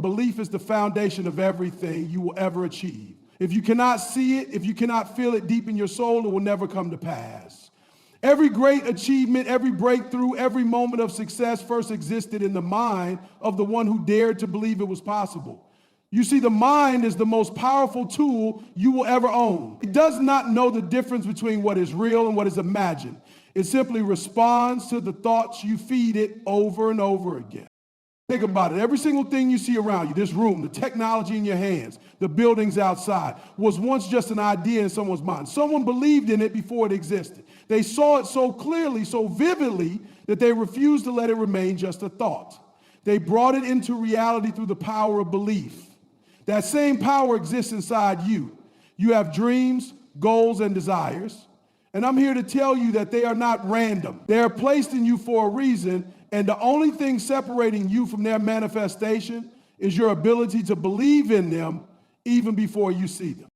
Belief is the foundation of everything you will ever achieve. If you cannot see it, if you cannot feel it deep in your soul, it will never come to pass. Every great achievement, every breakthrough, every moment of success first existed in the mind of the one who dared to believe it was possible. You see, the mind is the most powerful tool you will ever own. It does not know the difference between what is real and what is imagined. It simply responds to the thoughts you feed it over and over again. Think about it. Every single thing you see around you, this room, the technology in your hands, the buildings outside, was once just an idea in someone's mind. Someone believed in it before it existed. They saw it so clearly, so vividly, that they refused to let it remain just a thought. They brought it into reality through the power of belief. That same power exists inside you. You have dreams, goals, and desires. And I'm here to tell you that they are not random. They are placed in you for a reason, and the only thing separating you from their manifestation is your ability to believe in them even before you see them.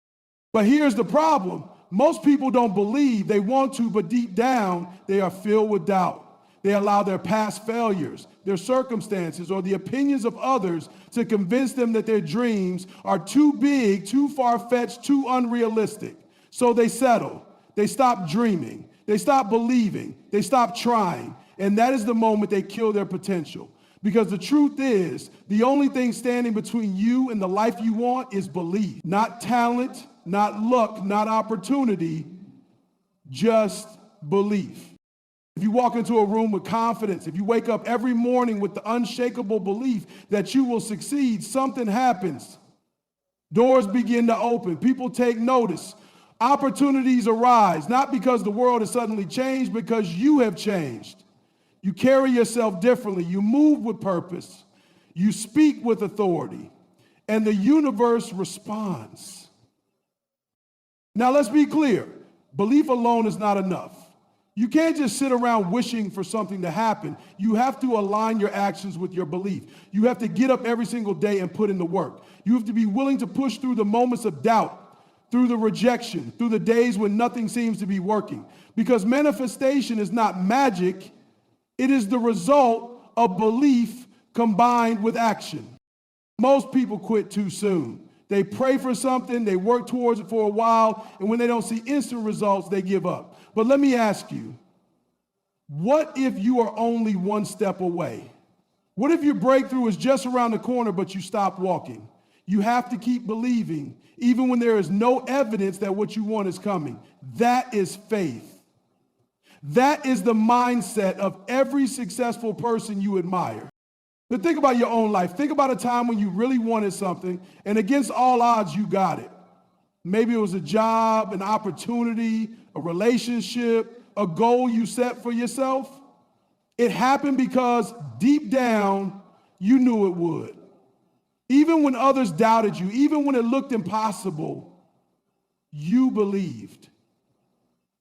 But here's the problem. Most people don't believe. They want to, but deep down, they are filled with doubt. They allow their past failures, their circumstances, or the opinions of others to convince them that their dreams are too big, too far-fetched, too unrealistic. So they settle. They stop dreaming. They stop believing. They stop trying. And that is the moment they kill their potential. Because the truth is, the only thing standing between you and the life you want is belief. Not talent, not luck, not opportunity, just belief. If you walk into a room with confidence, if you wake up every morning with the unshakable belief that you will succeed, something happens. Doors begin to open. People take notice. Opportunities arise, not because the world has suddenly changed, because you have changed. You carry yourself differently. You move with purpose. You speak with authority. And the universe responds. Now, let's be clear. Belief alone is not enough. You can't just sit around wishing for something to happen. You have to align your actions with your belief. You have to get up every single day and put in the work. You have to be willing to push through the moments of doubt, through the rejection, through the days when nothing seems to be working. Because manifestation is not magic. It is the result of belief combined with action. Most people quit too soon. They pray for something, they work towards it for a while, and when they don't see instant results, they give up. But let me ask you, what if you are only one step away? What if your breakthrough is just around the corner, but you stop walking? You have to keep believing, even when there is no evidence that what you want is coming. That is faith. That is the mindset of every successful person you admire. But think about your own life. Think about a time when you really wanted something, and against all odds, you got it. Maybe it was a job, an opportunity, a relationship, a goal you set for yourself. It happened because deep down, you knew it would. Even when others doubted you, even when it looked impossible, you believed.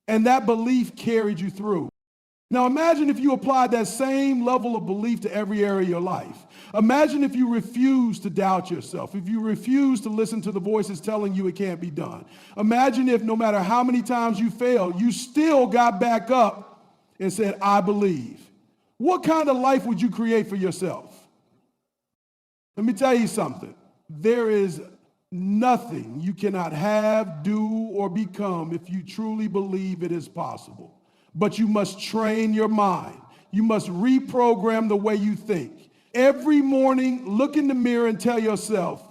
And that belief carried you through. Now imagine if you applied that same level of belief to every area of your life. Imagine if you refuse to doubt yourself, if you refuse to listen to the voices telling you it can't be done. Imagine if no matter how many times you failed, you still got back up and said, I believe. What kind of life would you create for yourself? Let me tell you something. There is nothing you cannot have, do, or become if you truly believe it is possible. But you must train your mind. You must reprogram the way you think. Every morning, look in the mirror and tell yourself,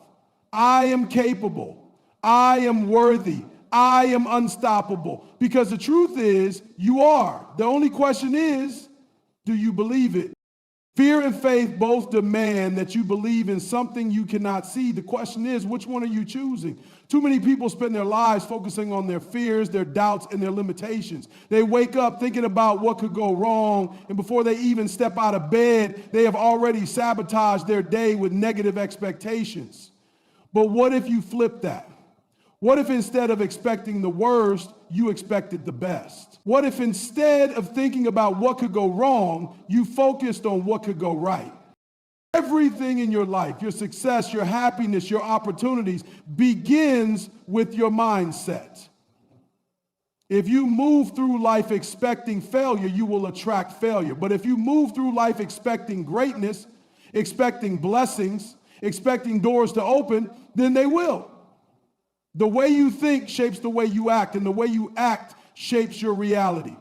I am capable. I am worthy. I am unstoppable. Because the truth is, you are. The only question is, do you believe it? Fear and faith both demand that you believe in something you cannot see. The question is, which one are you choosing? Too many people spend their lives focusing on their fears, their doubts, and their limitations. They wake up thinking about what could go wrong, and before they even step out of bed, they have already sabotaged their day with negative expectations. But what if you flip that? What if instead of expecting the worst, you expected the best? What if instead of thinking about what could go wrong, you focused on what could go right? Everything in your life, your success, your happiness, your opportunities begins with your mindset. If you move through life expecting failure, you will attract failure. But if you move through life expecting greatness, expecting blessings, expecting doors to open, then they will. The way you think shapes the way you act, and the way you act shapes your reality.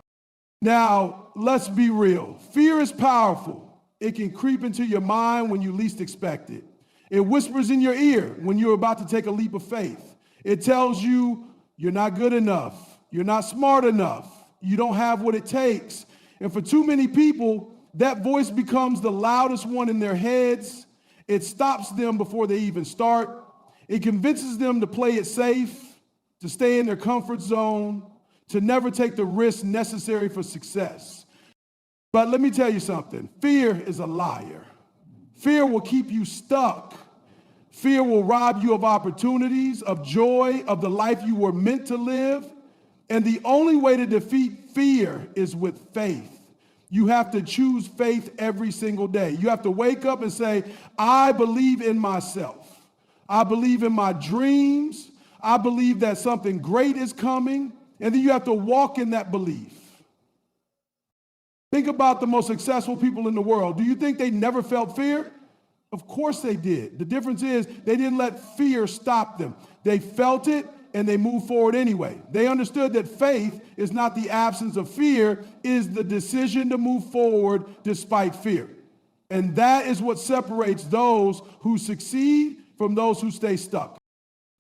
Now, let's be real. Fear is powerful. It can creep into your mind when you least expect it. It whispers in your ear when you're about to take a leap of faith. It tells you you're not good enough, you're not smart enough, you don't have what it takes. And for too many people, that voice becomes the loudest one in their heads. It stops them before they even start. It convinces them to play it safe, to stay in their comfort zone, to never take the risks necessary for success. But let me tell you something. Fear is a liar. Fear will keep you stuck. Fear will rob you of opportunities, of joy, of the life you were meant to live. And the only way to defeat fear is with faith. You have to choose faith every single day. You have to wake up and say, I believe in myself. I believe in my dreams. I believe that something great is coming. And then you have to walk in that belief. Think about the most successful people in the world. Do you think they never felt fear? Of course they did. The difference is they didn't let fear stop them. They felt it and they moved forward anyway. They understood that faith is not the absence of fear, it is the decision to move forward despite fear. And that is what separates those who succeed from those who stay stuck.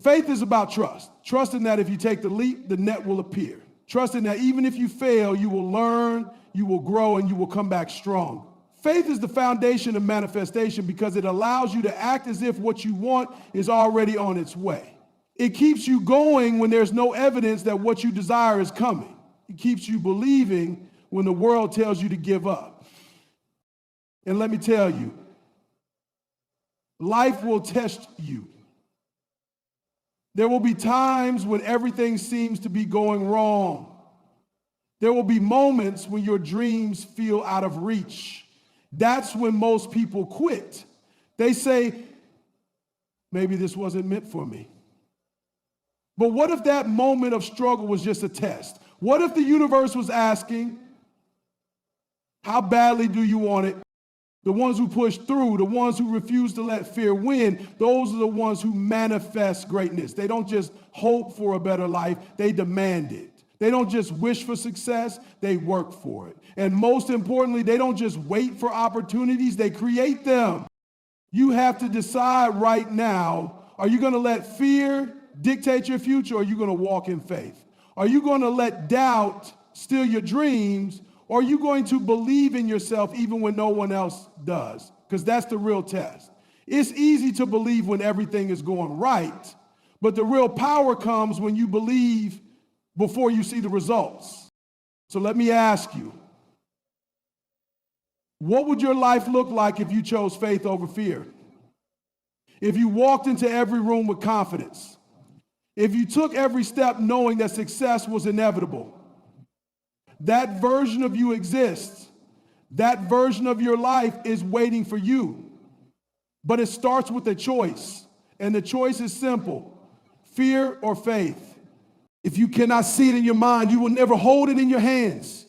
Faith is about trust. Trusting that if you take the leap, the net will appear. Trusting that even if you fail, you will learn, you will grow, and you will come back strong. Faith is the foundation of manifestation because it allows you to act as if what you want is already on its way. It keeps you going when there's no evidence that what you desire is coming. It keeps you believing when the world tells you to give up. And let me tell you, life will test you. There will be times when everything seems to be going wrong. There will be moments when your dreams feel out of reach. That's when most people quit. They say, maybe this wasn't meant for me. But what if that moment of struggle was just a test? What if the universe was asking, how badly do you want it? The ones who push through, the ones who refuse to let fear win, those are the ones who manifest greatness. They don't just hope for a better life, they demand it. They don't just wish for success, they work for it. And most importantly, they don't just wait for opportunities, they create them. You have to decide right now, are you going to let fear dictate your future, or are you going to walk in faith? Are you going to let doubt steal your dreams, or are you going to believe in yourself even when no one else does? Because that's the real test. It's easy to believe when everything is going right, but the real power comes when you believe before you see the results. So let me ask you, what would your life look like if you chose faith over fear? If you walked into every room with confidence? If you took every step knowing that success was inevitable? That version of you exists. That version of your life is waiting for you. But it starts with a choice. And the choice is simple: fear or faith. If you cannot see it in your mind, you will never hold it in your hands.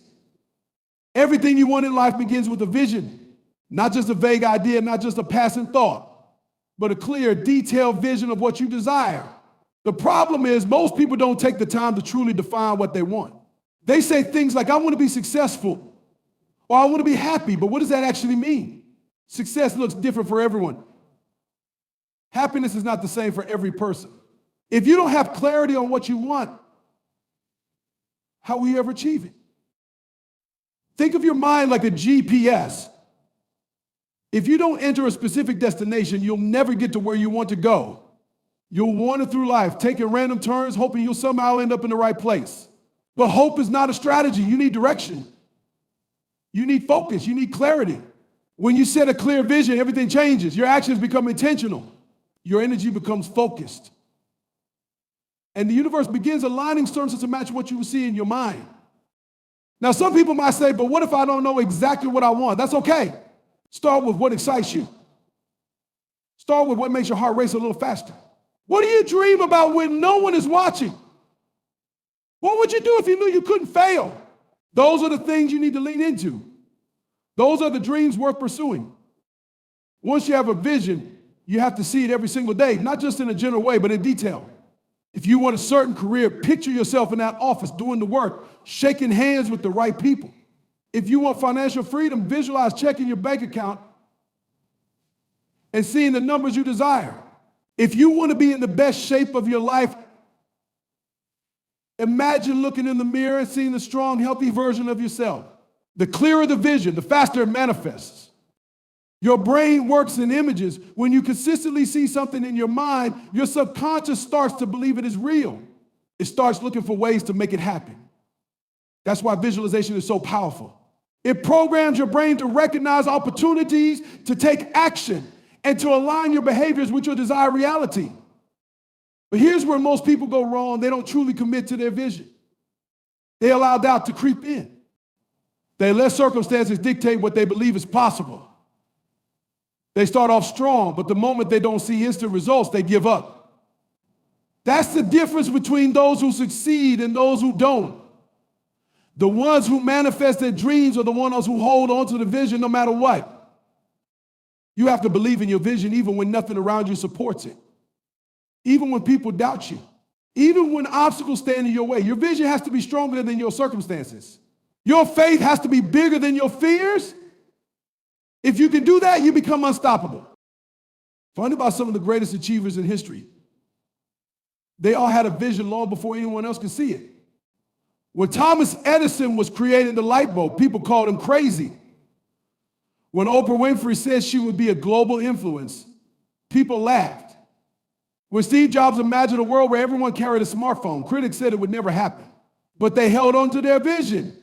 Everything you want in life begins with a vision. Not just a vague idea, not just a passing thought, but a clear, detailed vision of what you desire. The problem is most people don't take the time to truly define what they want. They say things like, I want to be successful, or I want to be happy, but what does that actually mean? Success looks different for everyone. Happiness is not the same for every person. If you don't have clarity on what you want, how will you ever achieve it? Think of your mind like a GPS. If you don't enter a specific destination, you'll never get to where you want to go. You'll wander through life, taking random turns, hoping you'll somehow end up in the right place. But hope is not a strategy. You need direction. You need focus. You need clarity. When you set a clear vision, everything changes. Your actions become intentional. Your energy becomes focused. And the universe begins aligning stars to match what you see in your mind. Now, some people might say, but what if I don't know exactly what I want? That's okay. Start with what excites you. Start with what makes your heart race a little faster. What do you dream about when no one is watching? What would you do if you knew you couldn't fail? Those are the things you need to lean into. Those are the dreams worth pursuing. Once you have a vision, You have to see it every single day, not just in a general way, but in detail. If you want a certain career, picture yourself in that office doing the work, shaking hands with the right people. If you want financial freedom, visualize checking your bank account and seeing the numbers you desire. If you want to be in the best shape of your life, imagine looking in the mirror and seeing the strong, healthy version of yourself. The clearer the vision, the faster it manifests. Your brain works in images. When you consistently see something in your mind, your subconscious starts to believe it is real. It starts looking for ways to make it happen. That's why visualization is so powerful. It programs your brain to recognize opportunities, to take action, and to align your behaviors with your desired reality. But here's where most people go wrong. They don't truly commit to their vision. They allow doubt to creep in. They let circumstances dictate what they believe is possible. They start off strong, but the moment they don't see instant results, they give up. That's the difference between those who succeed and those who don't. The ones who manifest their dreams are the ones who hold on to the vision no matter what. You have to believe in your vision even when nothing around you supports it. Even when people doubt you. Even when obstacles stand in your way. Your vision has to be stronger than your circumstances. Your faith has to be bigger than your fears. If you can do that, you become unstoppable. Find about some of the greatest achievers in history. They all had a vision long before anyone else could see it. When Thomas Edison was creating the light bulb, people called him crazy. When Oprah Winfrey said she would be a global influence, people laughed. When Steve Jobs imagined a world where everyone carried a smartphone, critics said it would never happen. But they held on to their vision.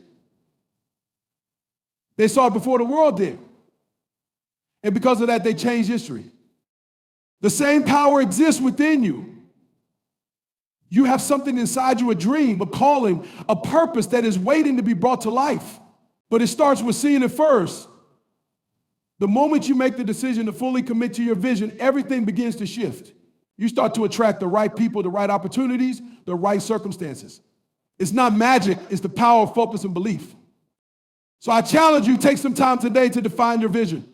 They saw it before the world did. And because of that, they changed history. The same power exists within you. You have something inside you, a dream, a calling, a purpose that is waiting to be brought to life. But it starts with seeing it first. The moment you make the decision to fully commit to your vision, everything begins to shift. You start to attract the right people, the right opportunities, the right circumstances. It's not magic, it's the power of focus and belief. So I challenge you, take some time today to define your vision.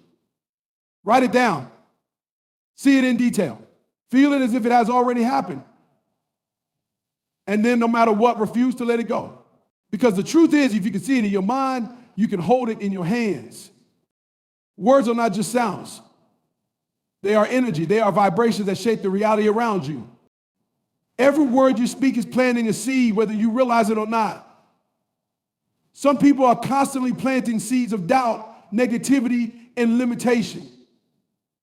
Write it down. See it in detail. Feel it as if it has already happened. And then no matter what, refuse to let it go. Because the truth is, if you can see it in your mind, you can hold it in your hands. Words are not just sounds. They are energy. They are vibrations that shape the reality around you. Every word you speak is planting a seed, whether you realize it or not. Some people are constantly planting seeds of doubt, negativity, and limitation.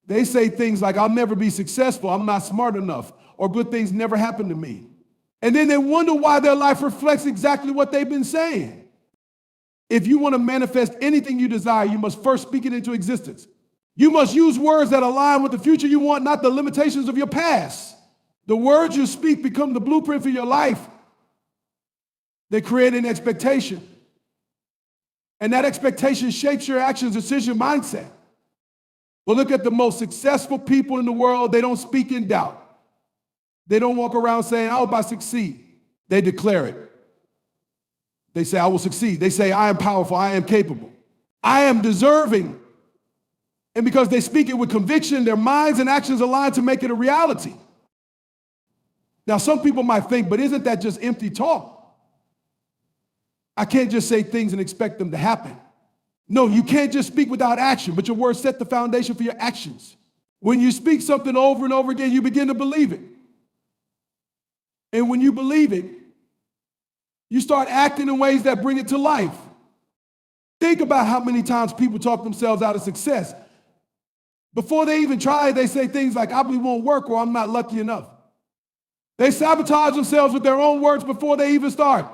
They say things like, I'll never be successful, I'm not smart enough, or good things never happen to me. And then they wonder why their life reflects exactly what they've been saying. If you want to manifest anything you desire, you must first speak it into existence. You must use words that align with the future you want, not the limitations of your past. The words you speak become the blueprint for your life. They create an expectation. And that expectation shapes your actions, decision, mindset. Well, look at the most successful people in the world. They don't speak in doubt. They don't walk around saying, I hope I succeed. They declare it. They say, I will succeed. They say, I am powerful. I am capable. I am deserving. And because they speak it with conviction, their minds and actions align to make it a reality. Now, some people might think, but isn't that just empty talk? I can't just say things and expect them to happen. No, you can't just speak without action, but your words set the foundation for your actions. When you speak something over and over again, you begin to believe it. And when you believe it, you start acting in ways that bring it to life. Think about how many times people talk themselves out of success. Before they even try, they say things like, I believe it won't work, or I'm not lucky enough. They sabotage themselves with their own words before they even start.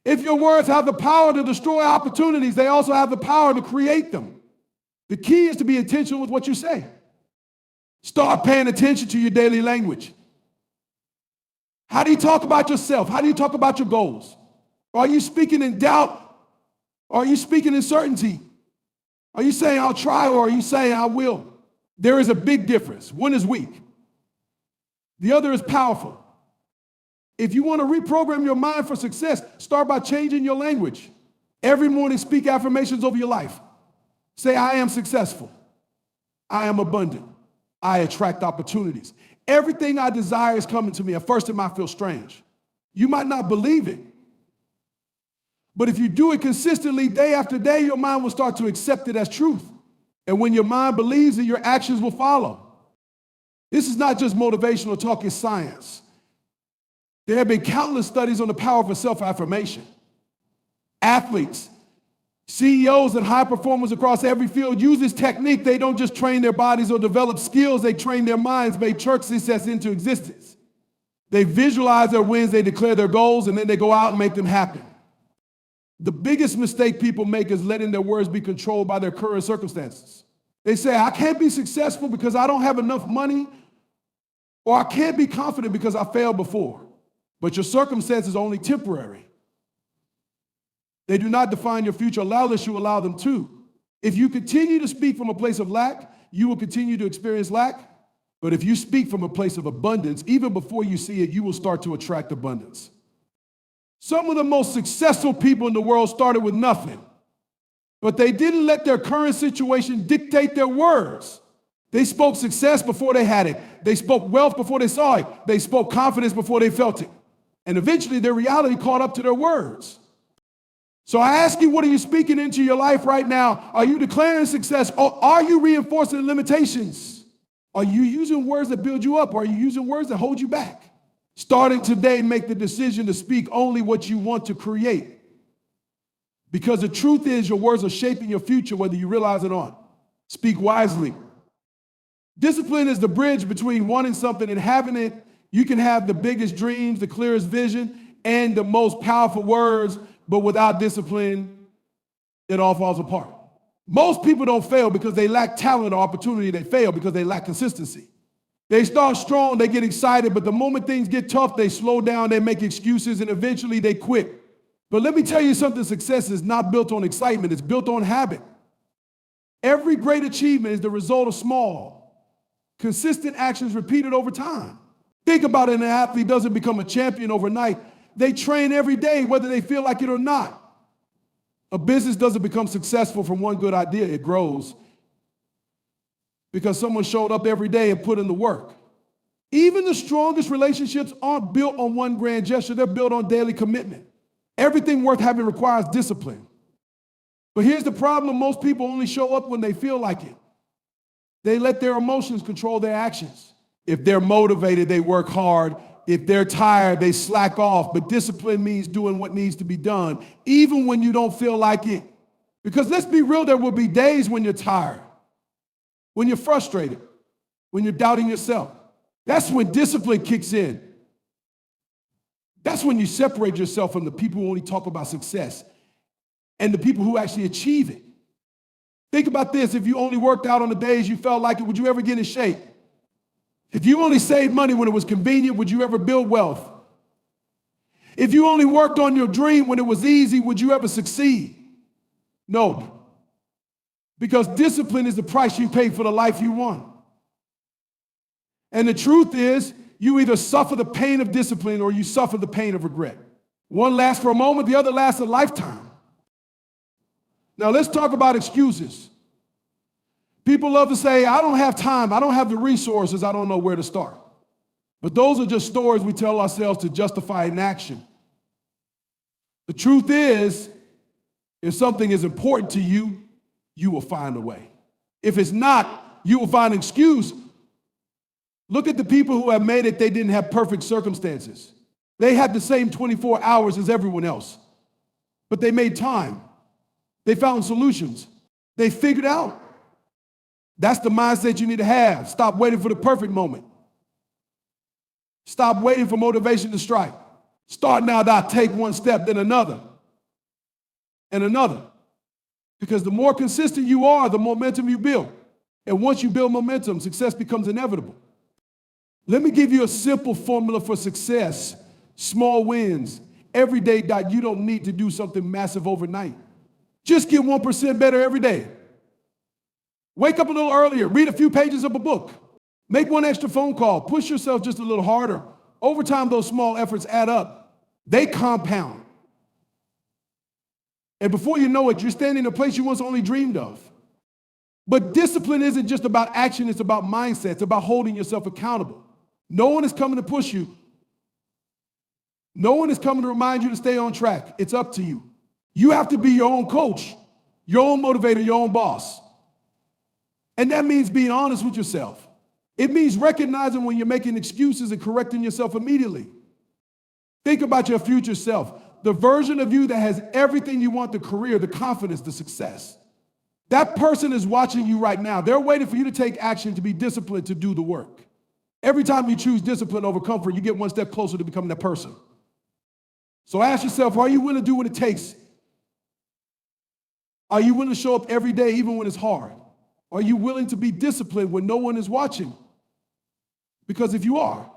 If your words have the power to destroy opportunities, they also have the power to create them. The key is to be intentional with what you say. Start paying attention to your daily language. How do you talk about yourself? How do you talk about your goals? Are you speaking in doubt? Or are you speaking in certainty? Are you saying I'll try, or are you saying I will? There is a big difference. One is weak. The other is powerful. If you want to reprogram your mind for success, start by changing your language. Every morning, speak affirmations over your life. Say, I am successful. I am abundant. I attract opportunities. Everything I desire is coming to me. At first, it might feel strange. You might not believe it. But if you do it consistently, day after day, your mind will start to accept it as truth. And when your mind believes it, your actions will follow. This is not just motivational talk, it's science. There have been countless studies on the power of self-affirmation. Athletes, CEOs, and high performers across every field use this technique. They don't just train their bodies or develop skills, they train their minds, make church success into existence. They visualize their wins, they declare their goals, and then they go out and make them happen. The biggest mistake people make is letting their words be controlled by their current circumstances. They say, I can't be successful because I don't have enough money, or I can't be confident because I failed before. But your circumstances are only temporary. They do not define your future unless you allow them to. If you continue to speak from a place of lack, you will continue to experience lack. But if you speak from a place of abundance, even before you see it, you will start to attract abundance. Some of the most successful people in the world started with nothing, but they didn't let their current situation dictate their words. They spoke success before they had it. They spoke wealth before they saw it. They spoke confidence before they felt it. And eventually their reality caught up to their words. So I ask you, what are you speaking into your life right now? Are you declaring success, or are you reinforcing limitations? Are you using words that build you up, or are you using words that hold you back? Starting today, make the decision to speak only what you want to create. Because the truth is, your words are shaping your future, whether you realize it or not. Speak wisely. Discipline is the bridge between wanting something and having it. You can have the biggest dreams, the clearest vision, and the most powerful words, but without discipline, it all falls apart. Most people don't fail because they lack talent or opportunity. They fail because they lack consistency. They start strong, they get excited, but the moment things get tough, they slow down, they make excuses, and eventually they quit. But let me tell you something, success is not built on excitement, it's built on habit. Every great achievement is the result of small, consistent actions repeated over time. Think about it, an athlete doesn't become a champion overnight. They train every day, whether they feel like it or not. A business doesn't become successful from one good idea, it grows because someone showed up every day and put in the work. Even the strongest relationships aren't built on one grand gesture, they're built on daily commitment. Everything worth having requires discipline. But here's the problem, most people only show up when they feel like it. They let their emotions control their actions. If they're motivated, they work hard. If they're tired, they slack off. But discipline means doing what needs to be done, even when you don't feel like it. Because let's be real, there will be days when you're tired, when you're frustrated, when you're doubting yourself. That's when discipline kicks in. That's when you separate yourself from the people who only talk about success and the people who actually achieve it. Think about this. If you only worked out on the days you felt like it, would you ever get in shape? If you only saved money when it was convenient, would you ever build wealth? If you only worked on your dream when it was easy, would you ever succeed? No. Because discipline is the price you pay for the life you want. And the truth is, you either suffer the pain of discipline or you suffer the pain of regret. One lasts for a moment, the other lasts a lifetime. Now let's talk about excuses. People love to say, I don't have time, I don't have the resources, I don't know where to start. But those are just stories we tell ourselves to justify inaction. The truth is, if something is important to you, you will find a way. If it's not, you will find an excuse. Look at the people who have made it, they didn't have perfect circumstances. They had the same 24 hours as everyone else, but they made time. They found solutions. They figured out. That's the mindset you need to have. Stop waiting for the perfect moment. Stop waiting for motivation to strike. Start now, take one step, then another, and another. Because the more consistent you are, the momentum you build. And once you build momentum, success becomes inevitable. Let me give you a simple formula for success. Small wins. Every day, you don't need to do something massive overnight. Just get 1% better every day. Wake up a little earlier. Read a few pages of a book. Make one extra phone call. Push yourself just a little harder. Over time, those small efforts add up. They compound. And before you know it, you're standing in a place you once only dreamed of. But discipline isn't just about action, it's about mindset. It's about holding yourself accountable. No one is coming to push you. No one is coming to remind you to stay on track. It's up to you. You have to be your own coach, your own motivator, your own boss. And that means being honest with yourself. It means recognizing when you're making excuses and correcting yourself immediately. Think about your future self, the version of you that has everything you want, the career, the confidence, the success. That person is watching you right now. They're waiting for you to take action, to be disciplined, to do the work. Every time you choose discipline over comfort, you get one step closer to becoming that person. So ask yourself, are you willing to do what it takes? Are you willing to show up every day, even when it's hard? Are you willing to be disciplined when no one is watching? Because if you are,